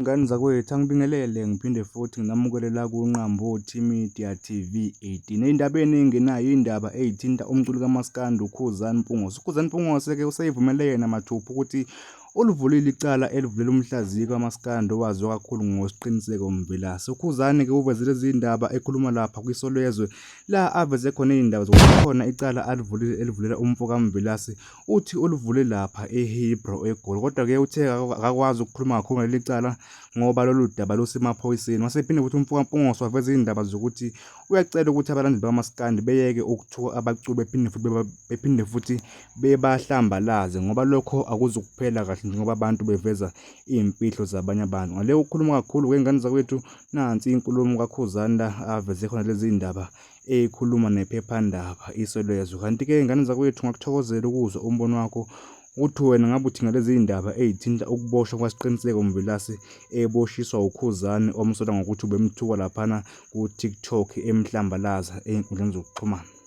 Ngani zakwethu angibingelele ngiphinde futhi ngingamukelela kuNqambothi Media TV 18 ey'ndabeni ey'ngenayo iy'ndaba ey'thinta umculi kaMaskandi uKhuzani Mpungose. UKhuzani Mpungose-ke useyivumele yena mathupha ukuthi ulivulile icala elivulela umhlaziyi kaMaskandi owaziwa kakhulu ngosiqiniseko Mvelase. UKhuzani-ke uvezile izindaba ekhuluma lapha kwiSolezwe la aveze khona iy'ndaba zokuthi khona icala elivulela umfo kaMvelase uthi ulivule lapha eHeathrow eGoli, kodwa-ke uthe akakwazi ukukhuluma kakhulu ngaleli cala ngoba lolu daba lusemaphoyiseni. Wasephinde futhi umfo kaMpungose waveza iy'ndaba zokuthi uyacela ukuthi abalandeli bakaMaskandi beyeke ukuthuka abaculi bephinde futhi bebahlambalaze ngoba lokho akuzukuphela kahle njengoba abantu beveza iy'mfihlo zabanye abantu. Ngale ukukhuluma kakhulu ngengane zakwethu, nansi inkulumo kaKhuzani la aveze khona lezi ndaba ekhuluma nephephandaba iSolezwe. Kanti-ke ingane zakwethu ngakuthokozela ukuzwa umbono wakho ukuthi wena ngabe uthi ngalezi ndaba ey'thinta ukuboshwa kwasiqiniseko Mvelase eboshiswa uKhuzani omsola ngokuthi ubemthuka laphana ku-TikTok emhlambalaza ey'nkundleni zokuxhumana.